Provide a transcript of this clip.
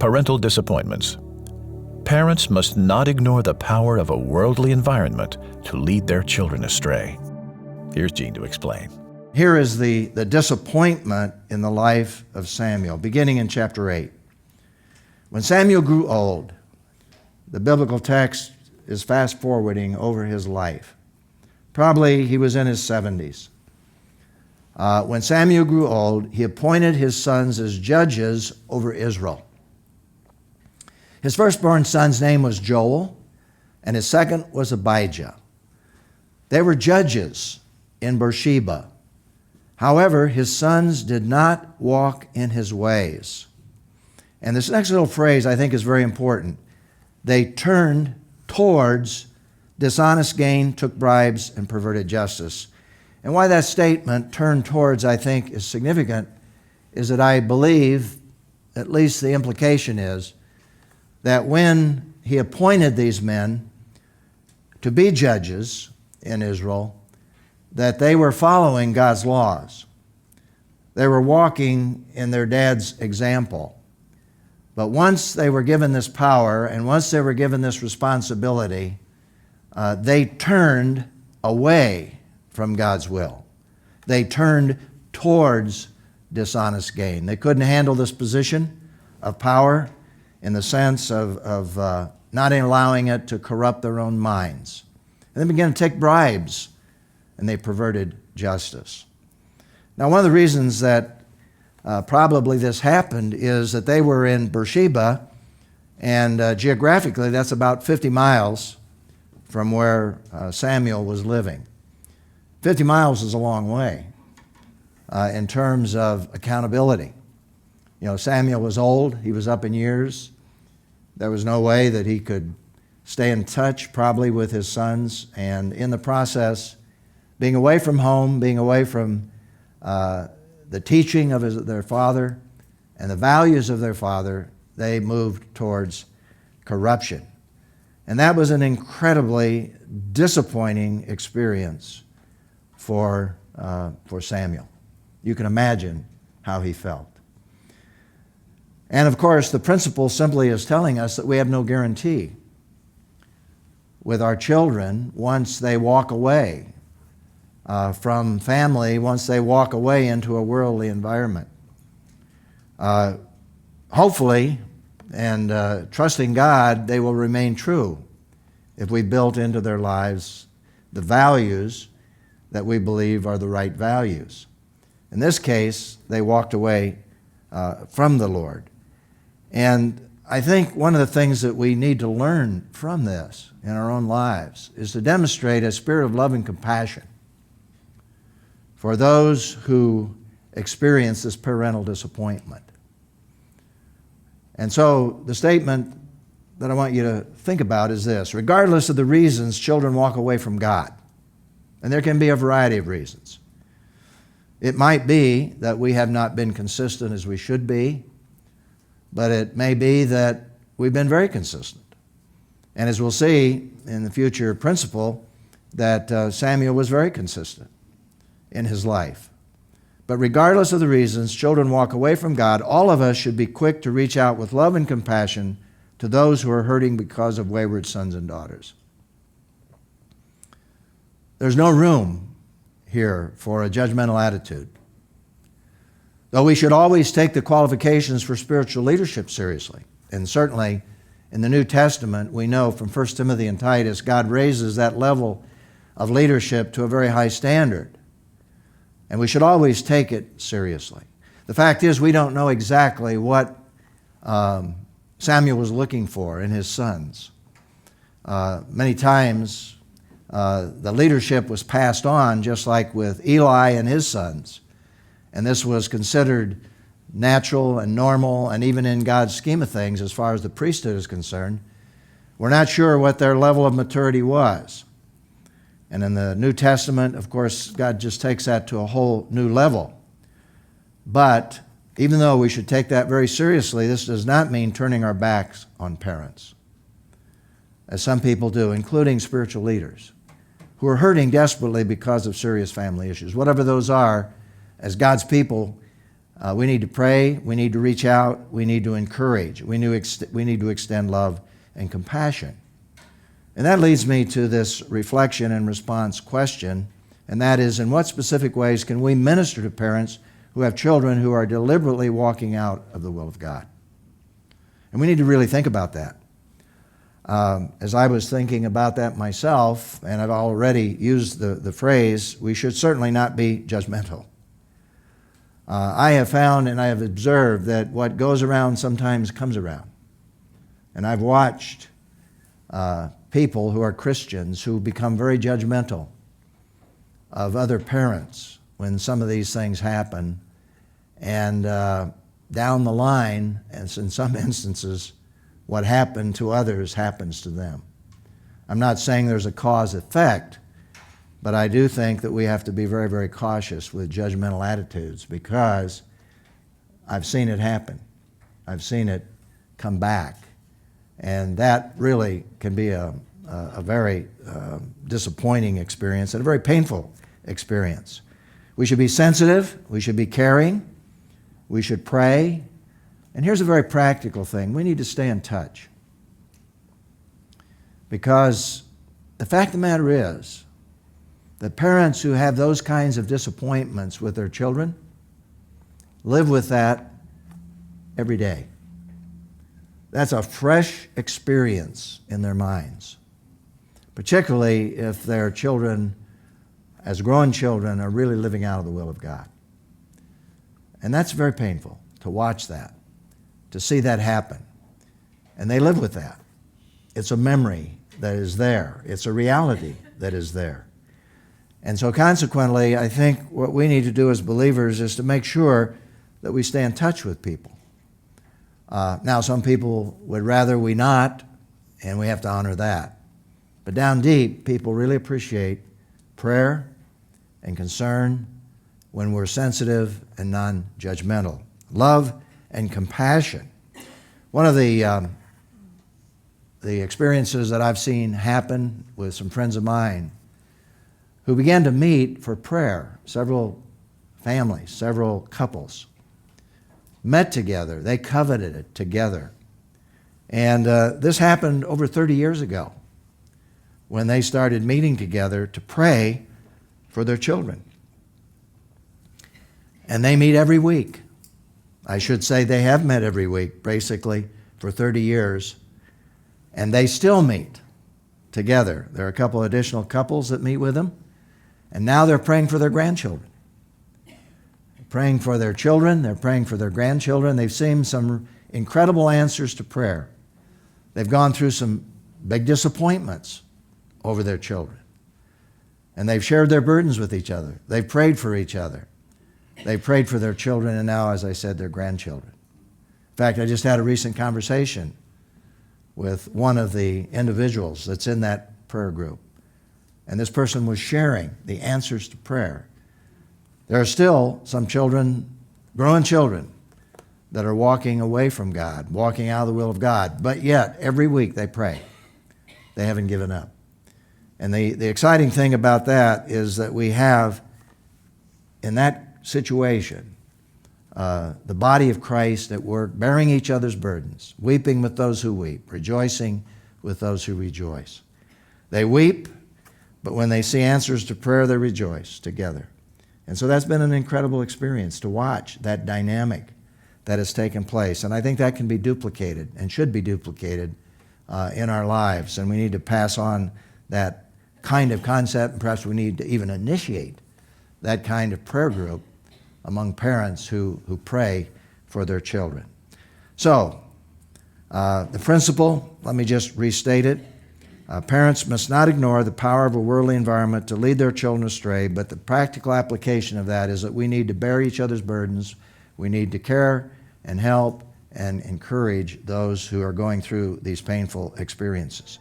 Parental disappointments. Parents must not ignore the power of a worldly environment to lead their children astray. Here's Gene to explain. Here is the disappointment in the life of Samuel, beginning in chapter 8. When Samuel grew old, the biblical text is fast-forwarding over his life. Probably he was in his 70s. When Samuel grew old, he appointed his sons as judges over Israel. His firstborn son's name was Joel, and his second was Abijah. They were judges in Beersheba. However, his sons did not walk in his ways. And this next little phrase I think is very important. They turned towards dishonest gain, took bribes, and perverted justice. And why that statement, turned towards, I think is significant, is that I believe, at least the implication is, that when he appointed these men to be judges in Israel, that they were following God's laws. They were walking in their dad's example. But once they were given this power and once they were given this responsibility, they turned away from God's will. They turned towards dishonest gain. They couldn't handle this position of power in the sense of not allowing it to corrupt their own minds. And they began to take bribes, and they perverted justice. Now, one of the reasons that probably this happened is that they were in Beersheba, and geographically that's about 50 miles from where Samuel was living. 50 miles is a long way in terms of accountability. You know, Samuel was old. He was up in years. There was no way that he could stay in touch probably with his sons. And in the process, being away from home, being away from the teaching of their father and the values of their father, they moved towards corruption. And that was an incredibly disappointing experience for Samuel. You can imagine how he felt. And of course, the principle simply is telling us that we have no guarantee with our children once they walk away from family, once they walk away into a worldly environment. Hopefully, and trusting God, they will remain true if we built into their lives the values that we believe are the right values. In this case, they walked away from the Lord. And I think one of the things that we need to learn from this in our own lives is to demonstrate a spirit of love and compassion for those who experience this parental disappointment. And so the statement that I want you to think about is this: regardless of the reasons children walk away from God, and there can be a variety of reasons. It might be that we have not been consistent as we should be, but it may be that we've been very consistent. And as we'll see in the future principle, that Samuel was very consistent in his life. But regardless of the reasons children walk away from God, all of us should be quick to reach out with love and compassion to those who are hurting because of wayward sons and daughters. There's no room here for a judgmental attitude. Though we should always take the qualifications for spiritual leadership seriously. And certainly in the New Testament, we know from 1 Timothy and Titus, God raises that level of leadership to a very high standard. And we should always take it seriously. The fact is, we don't know exactly what Samuel was looking for in his sons. Many times, the leadership was passed on, just like with Eli and his sons. And this was considered natural and normal, and even in God's scheme of things, as far as the priesthood is concerned, we're not sure what their level of maturity was. And in the New Testament, of course, God just takes that to a whole new level. But even though we should take that very seriously, this does not mean turning our backs on parents, as some people do, including spiritual leaders, who are hurting desperately because of serious family issues. Whatever those are, as God's people, We need to pray. We need to reach out. We need to encourage. We need to extend love and compassion. And that leads me to this reflection and response question, and that is, in what specific ways can we minister to parents who have children who are deliberately walking out of the will of God? And we need to really think about that. As I was thinking about that myself, and I've already used the phrase, we should certainly not be judgmental. I have found and I have observed that what goes around sometimes comes around. And I've watched people who are Christians who become very judgmental of other parents when some of these things happen. And down the line, and in some instances, what happened to others happens to them. I'm not saying there's a cause-effect, but I do think that we have to be very, very cautious with judgmental attitudes because I've seen it happen. I've seen it come back. And that really can be a very disappointing experience and a very painful experience. We should be sensitive. We should be caring. We should pray. And here's a very practical thing. We need to stay in touch. Because the fact of the matter is that parents who have those kinds of disappointments with their children live with that every day. That's a fresh experience in their minds, particularly if their children, as grown children, are really living out of the will of God. And that's very painful to watch that, to see that happen. And they live with that. It's a memory that is there. It's a reality that is there. And so consequently, I think what we need to do as believers is to make sure that we stay in touch with people. Now, some people would rather we not, and we have to honor that. But down deep, people really appreciate prayer and concern when we're sensitive and non-judgmental. Love and compassion. One of the experiences that I've seen happen with some friends of mine who began to meet for prayer, several families, several couples, met together. They coveted it together. And this happened over 30 years ago when they started meeting together to pray for their children. And they meet every week. I should say they have met every week, basically, for 30 years. And they still meet together. There are a couple additional couples that meet with them. And now they're praying for their grandchildren. Praying for their children, they're praying for their grandchildren. They've seen some incredible answers to prayer. They've gone through some big disappointments over their children. And they've shared their burdens with each other. They've prayed for each other. They've prayed for their children and now, as I said, their grandchildren. In fact, I just had a recent conversation with one of the individuals that's in that prayer group. And this person was sharing the answers to prayer. There are still some children, growing children, that are walking away from God, walking out of the will of God. But yet, every week they pray. They haven't given up. And the exciting thing about that is that we have, in that situation, the body of Christ at work, bearing each other's burdens, weeping with those who weep, rejoicing with those who rejoice. They weep, but when they see answers to prayer, they rejoice together. And so that's been an incredible experience to watch that dynamic that has taken place. And I think that can be duplicated and should be duplicated in our lives. And we need to pass on that kind of concept, and perhaps we need to even initiate that kind of prayer group among parents who pray for their children. So, the principle, let me just restate it. Parents must not ignore the power of a worldly environment to lead their children astray, but the practical application of that is that we need to bear each other's burdens. We need to care and help and encourage those who are going through these painful experiences.